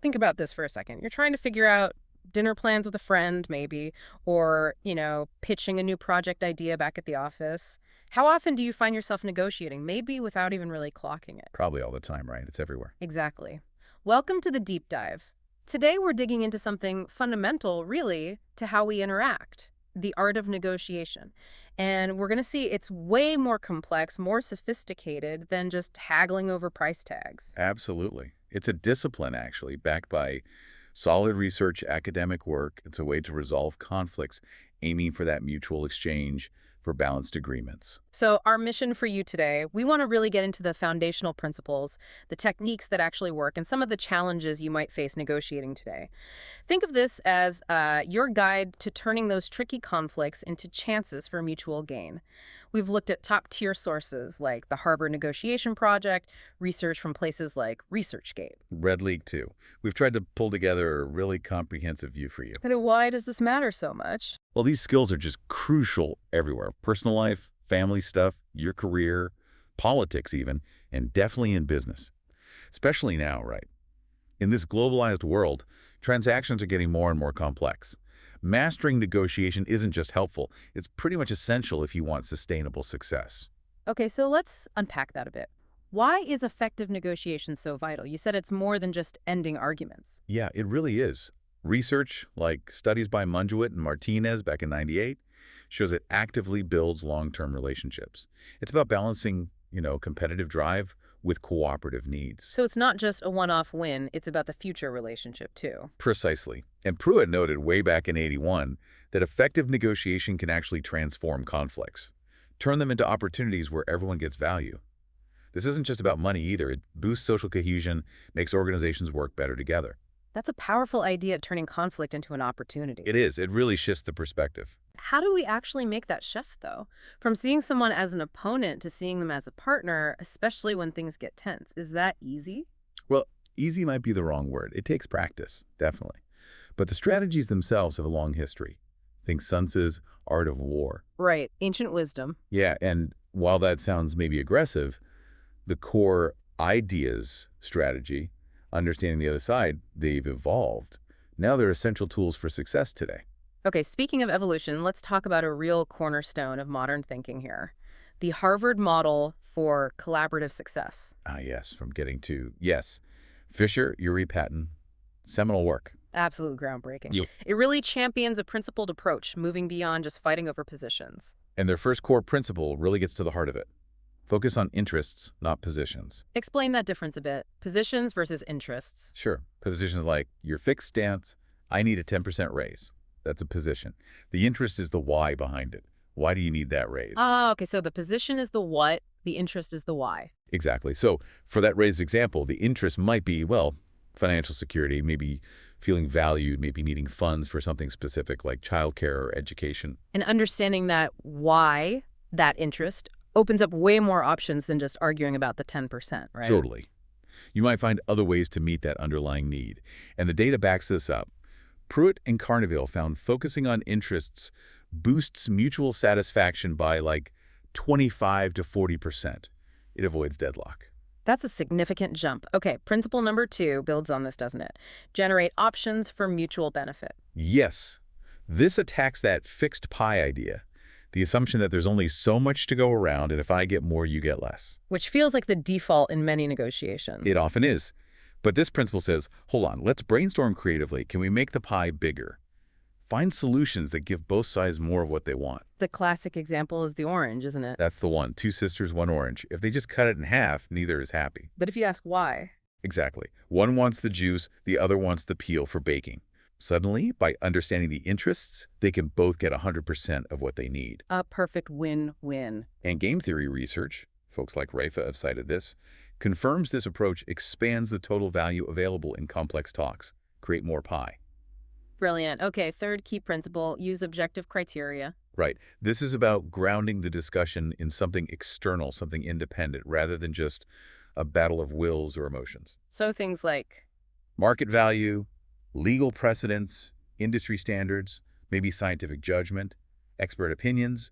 think about this for a second. You're trying to figure out dinner plans with a friend, maybe, or, pitching a new project idea back at the office. How often do you find yourself negotiating, maybe without even really clocking it? Probably all the time, right? It's everywhere. Exactly. Welcome to the deep dive. Today we're digging into something fundamental, really, to how we interact, the art of negotiation. And we're going to see it's way more complex, more sophisticated than just haggling over price tags. Absolutely. It's a discipline, actually, backed by solid research, academic work. It's a way to resolve conflicts, aiming for that mutual exchange for balanced agreements. So our mission for you today, we want to really get into the foundational principles, the techniques that actually work, and some of the challenges you might face negotiating today. Think of this as your guide to turning those tricky conflicts into chances for mutual gain. We've looked at top-tier sources like the Harvard Negotiation Project, research from places like ResearchGate. Red League, too. We've tried to pull together a really comprehensive view for you. But why does this matter so much? Well, these skills are just crucial everywhere. Personal life, family stuff, your career, politics even, and definitely in business. Especially now, right? In this globalized world, transactions are getting more and more complex. Mastering negotiation isn't just helpful, it's pretty much essential if you want sustainable success. Okay, so let's unpack that a bit. Why is effective negotiation so vital? You said it's more than just ending arguments. Yeah, it really is. Research, like studies by Munduate and Martínez back in '98, shows it actively builds long-term relationships. It's about balancing, competitive drive with cooperative needs. So it's not just a one-off win, it's about the future relationship too. Precisely. And Pruitt noted way back in '81 that effective negotiation can actually transform conflicts, turn them into opportunities where everyone gets value. This isn't just about money either. It boosts social cohesion, makes organizations work better together. That's a powerful idea, turning conflict into an opportunity. It is. It really shifts the perspective. How do we actually make that shift, though? From seeing someone as an opponent to seeing them as a partner, especially when things get tense. Is that easy? Well, easy might be the wrong word. It takes practice, definitely. But the strategies themselves have a long history. Think Sun Tzu's Art of War. Right. Ancient wisdom. Yeah, and while that sounds maybe aggressive, the core ideas strategy, understanding the other side, they've evolved. Now they're essential tools for success today. Okay, speaking of evolution, let's talk about a real cornerstone of modern thinking here. The Harvard model for collaborative success. Ah, yes, from getting to, yes. Fisher, Uri Patton, seminal work. Absolute groundbreaking. Yep. It really champions a principled approach, moving beyond just fighting over positions. And their first core principle really gets to the heart of it. Focus on interests, not positions. Explain that difference a bit. Positions versus interests. Sure, positions like your fixed stance, I need a 10% raise. That's a position. The interest is the why behind it. Why do you need that raise? Ah, okay, so the position is the what, the interest is the why. Exactly. So for that raise example, the interest might be, well, financial security, maybe feeling valued, maybe needing funds for something specific like childcare or education. And understanding that why, that interest, opens up way more options than just arguing about the 10%, right? Totally. You might find other ways to meet that underlying need. And the data backs this up. Pruitt and Carnevale found focusing on interests boosts mutual satisfaction by like 25 to 40%. It avoids deadlock. That's a significant jump. Okay, principle number 2 builds on this, doesn't it? Generate options for mutual benefit. Yes, this attacks that fixed pie idea, the assumption that there's only so much to go around, and if I get more, you get less. Which feels like the default in many negotiations. It often is. But this principle says, hold on, let's brainstorm creatively. Can we make the pie bigger? Find solutions that give both sides more of what they want. The classic example is the orange, isn't it? That's the one. Two sisters, one orange. If they just cut it in half, neither is happy. But if you ask why? Exactly. One wants the juice, the other wants the peel for baking. Suddenly, by understanding the interests, they can both get 100% of what they need. A perfect win-win. And game theory research, folks like Rafa have cited this, confirms this approach expands the total value available in complex talks. Create more pie. Brilliant. Okay, third key principle, use objective criteria. Right. This is about grounding the discussion in something external, something independent, rather than just a battle of wills or emotions. So things like market value, legal precedents, industry standards, maybe scientific judgment, expert opinions.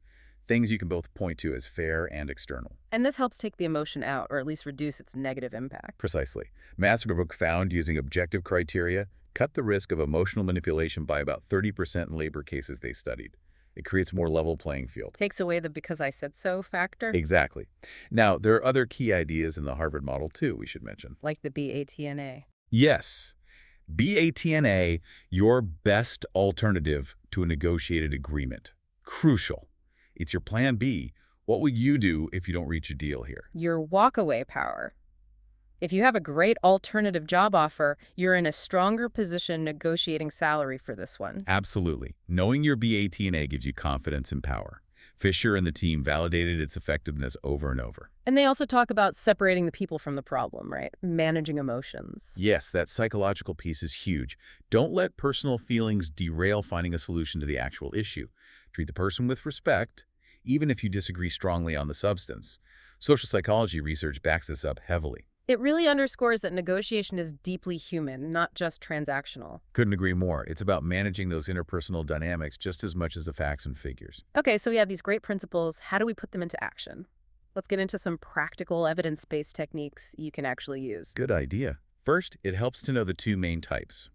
things you can both point to as fair and external. And this helps take the emotion out, or at least reduce its negative impact. Precisely. Masterbrook found using objective criteria cut the risk of emotional manipulation by about 30% in labor cases they studied. It creates a more level playing field. Takes away the because I said so factor, Exactly. Now, there are other key ideas in the Harvard model, too, we should mention. like the BATNA. Yes. BATNA, your best alternative to a negotiated agreement. Crucial. It's your plan B. What would you do if you don't reach a deal here? Your walkaway power. If you have a great alternative job offer, you're in a stronger position negotiating salary for this one. Absolutely. Knowing your BATNA gives you confidence and power. Fisher and the team validated its effectiveness over and over. And they also talk about separating the people from the problem, right? Managing emotions. Yes, that psychological piece is huge. Don't let personal feelings derail finding a solution to the actual issue. Treat the person with respect, even if you disagree strongly on the substance. Social psychology research backs this up heavily. It really underscores that negotiation is deeply human, not just transactional. Couldn't agree more. It's about managing those interpersonal dynamics just as much as the facts and figures. Okay, so we have these great principles. How do we put them into action? Let's get into some practical evidence-based techniques you can actually use. Good idea. First, it helps to know the two main types,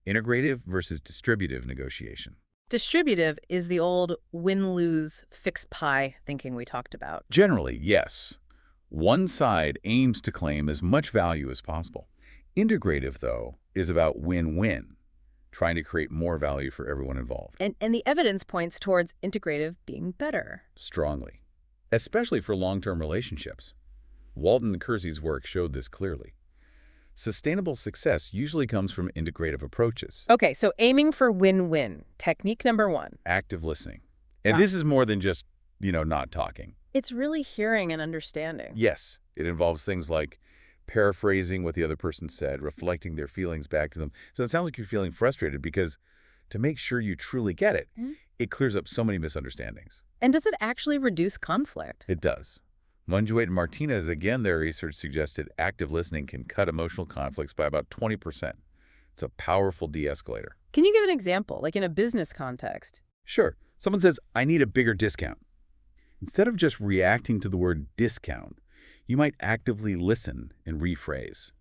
integrative versus distributive negotiation. Distributive is the old win-lose, fixed pie thinking we talked about. Generally, yes. One side aims to claim as much value as possible. Integrative, though, is about win-win, trying to create more value for everyone involved. And the evidence points towards integrative being better. Strongly. Especially for long-term relationships. Walton and Kersey's work showed this clearly. Sustainable success usually comes from integrative approaches. Okay, so aiming for win-win. Technique number 1. Active listening. And this is more than just, not talking. It's really hearing and understanding. Yes, it involves things like paraphrasing what the other person said, reflecting their feelings back to them. So it sounds like you're feeling frustrated because to make sure you truly get it, it clears up so many misunderstandings. And does it actually reduce conflict? It does. Munduate and Martínez, again, their research suggested active listening can cut emotional conflicts by about 20%. It's a powerful de-escalator. Can you give an example, like in a business context? Sure. Someone says, I need a bigger discount. Instead of just reacting to the word discount, you might actively listen and rephrase.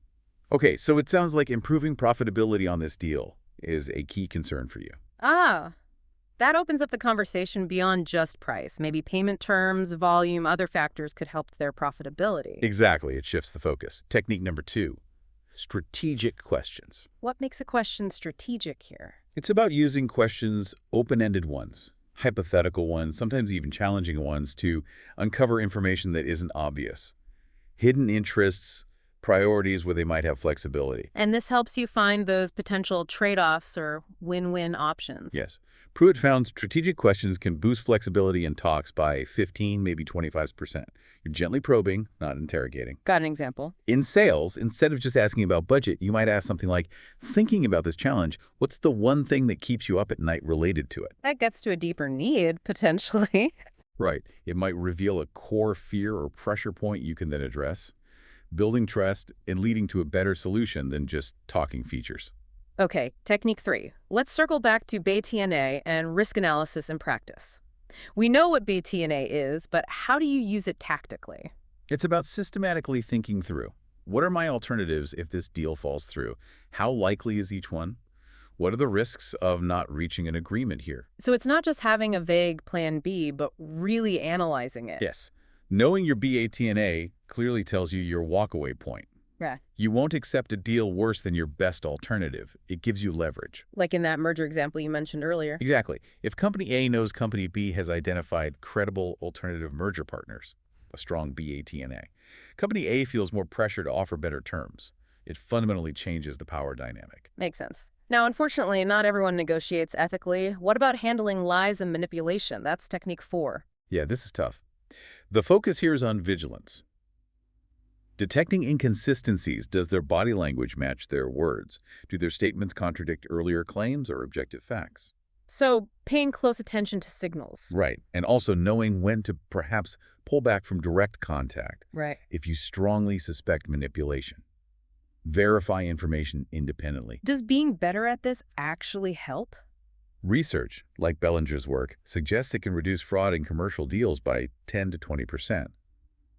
Okay, so it sounds like improving profitability on this deal is a key concern for you. That opens up the conversation beyond just price. Maybe payment terms, volume, other factors could help their profitability. Exactly, it shifts the focus. Technique number 2, strategic questions. What makes a question strategic here? It's about using questions, open-ended ones, hypothetical ones, sometimes even challenging ones, to uncover information that isn't obvious. Hidden interests, priorities where they might have flexibility. And this helps you find those potential trade-offs or win-win options. Yes. Pruitt found strategic questions can boost flexibility in talks by 15, maybe 25%. You're gently probing, not interrogating. Got an example? In sales, instead of just asking about budget, you might ask something like, thinking about this challenge, what's the one thing that keeps you up at night related to it? That gets to a deeper need, potentially. Right. It might reveal a core fear or pressure point you can then address, building trust and leading to a better solution than just talking features. Okay, technique 3. Let's circle back to BATNA and risk analysis in practice. We know what BATNA is, but how do you use it tactically? It's about systematically thinking through. What are my alternatives if this deal falls through? How likely is each one? What are the risks of not reaching an agreement here? So it's not just having a vague plan B, but really analyzing it. Yes. Knowing your BATNA clearly tells you your walkaway point. Yeah. You won't accept a deal worse than your best alternative. It gives you leverage. Like in that merger example you mentioned earlier. Exactly. If Company A knows Company B has identified credible alternative merger partners, a strong BATNA, Company A feels more pressure to offer better terms. It fundamentally changes the power dynamic. Makes sense. Now, unfortunately, not everyone negotiates ethically. What about handling lies and manipulation? That's technique 4. Yeah, this is tough. The focus here is on vigilance. Detecting inconsistencies. Does their body language match their words? Do their statements contradict earlier claims or objective facts? So, paying close attention to signals. Right. And also knowing when to perhaps pull back from direct contact Right. if you strongly suspect manipulation. Verify information independently. Does being better at this actually help? Research, like Bellinger's work, suggests it can reduce fraud in commercial deals by 10 to 20%.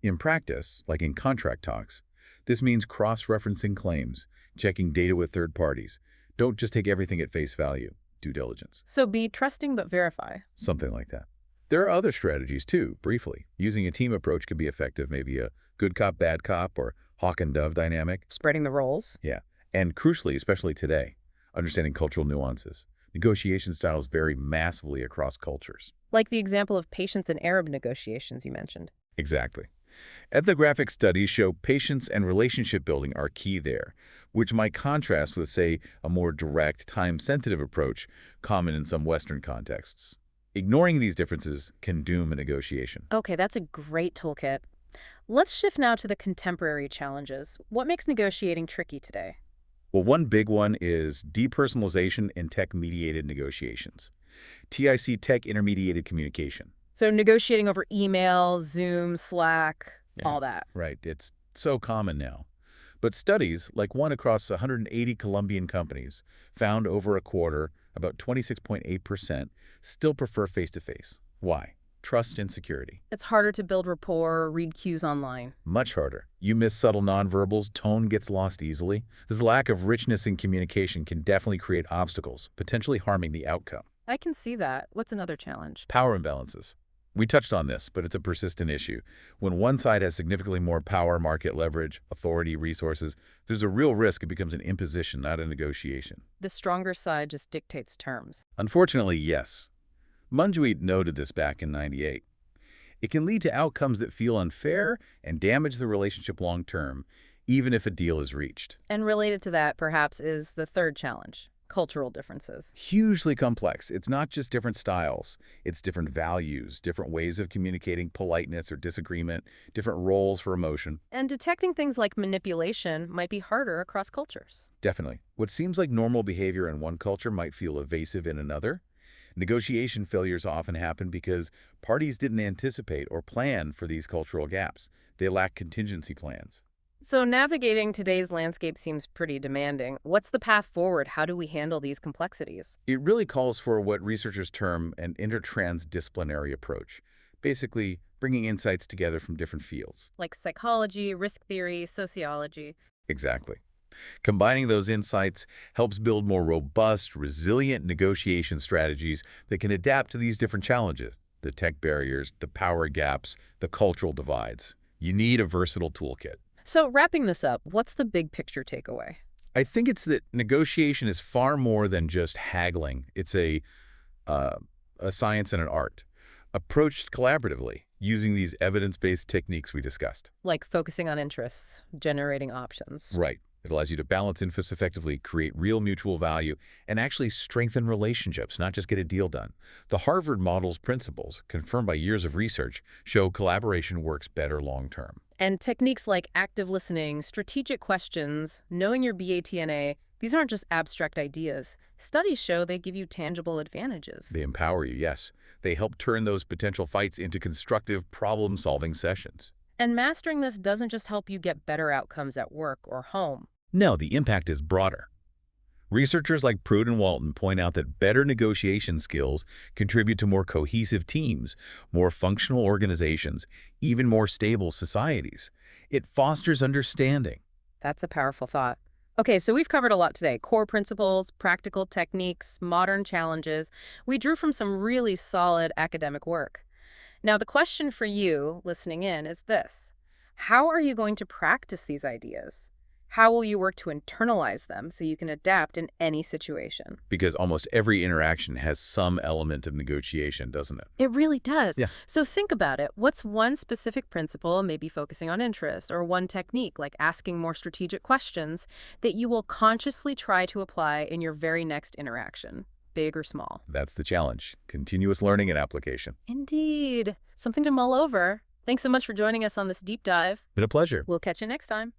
In practice, like in contract talks, this means cross-referencing claims, checking data with third parties. Don't just take everything at face value. Due diligence. So be trusting but verify. Something like that. There are other strategies too, briefly. Using a team approach could be effective, maybe a good cop, bad cop, or hawk and dove dynamic. Spreading the roles. Yeah. And crucially, especially today, understanding cultural nuances. Negotiation styles vary massively across cultures. Like the example of patience in Arab negotiations you mentioned. Exactly. Ethnographic studies show patience and relationship building are key there, which might contrast with, say, a more direct, time-sensitive approach common in some Western contexts. Ignoring these differences can doom a negotiation. Okay, that's a great toolkit. Let's shift now to the contemporary challenges. What makes negotiating tricky today? Well, one big one is depersonalization in tech-mediated negotiations. TIC, tech-intermediated communication. So negotiating over email, Zoom, Slack, all that. Right. It's so common now. But studies, like one across 180 Colombian companies, found over a quarter, about 26.8%, still prefer face-to-face. Why? Trust and security. It's harder to build rapport or read cues online. Much harder. You miss subtle nonverbals, tone gets lost easily. This lack of richness in communication can definitely create obstacles, potentially harming the outcome. I can see that. What's another challenge? Power imbalances. We touched on this, but it's a persistent issue. When one side has significantly more power, market leverage, authority, resources, there's a real risk it becomes an imposition, not a negotiation. The stronger side just dictates terms. Unfortunately, yes. Munduate noted this back in '98. It can lead to outcomes that feel unfair and damage the relationship long term, even if a deal is reached. And related to that, perhaps, is the third challenge. Cultural differences. Hugely complex. It's not just different styles. It's different values, different ways of communicating politeness or disagreement, different roles for emotion. And detecting things like manipulation might be harder across cultures. Definitely. What seems like normal behavior in one culture might feel evasive in another. Negotiation failures often happen because parties didn't anticipate or plan for these cultural gaps. They lack contingency plans. So navigating today's landscape seems pretty demanding. What's the path forward? How do we handle these complexities? It really calls for what researchers term an intertransdisciplinary approach, basically bringing insights together from different fields. Like psychology, risk theory, sociology. Exactly. Combining those insights helps build more robust, resilient negotiation strategies that can adapt to these different challenges, the tech barriers, the power gaps, the cultural divides. You need a versatile toolkit. So wrapping this up, what's the big picture takeaway? I think it's that negotiation is far more than just haggling. It's a science and an art, approached collaboratively, using these evidence-based techniques we discussed. Like focusing on interests, generating options. Right. It allows you to balance interests effectively, create real mutual value, and actually strengthen relationships, not just get a deal done. The Harvard model's principles, confirmed by years of research, show collaboration works better long-term. And techniques like active listening, strategic questions, knowing your BATNA, these aren't just abstract ideas. Studies show they give you tangible advantages. They empower you, yes. They help turn those potential fights into constructive problem-solving sessions. And mastering this doesn't just help you get better outcomes at work or home. No, the impact is broader. Researchers like Prude and Walton point out that better negotiation skills contribute to more cohesive teams, more functional organizations, even more stable societies. It fosters understanding. That's a powerful thought. Okay, so we've covered a lot today. Core principles, practical techniques, modern challenges. We drew from some really solid academic work. Now, the question for you listening in is this. How are you going to practice these ideas? How will you work to internalize them so you can adapt in any situation? Because almost every interaction has some element of negotiation, doesn't it? It really does. Yeah. So think about it. What's one specific principle, maybe focusing on interest, or one technique, like asking more strategic questions, that you will consciously try to apply in your very next interaction, big or small? That's the challenge. Continuous learning and application. Indeed. Something to mull over. Thanks so much for joining us on this deep dive. Been a pleasure. We'll catch you next time.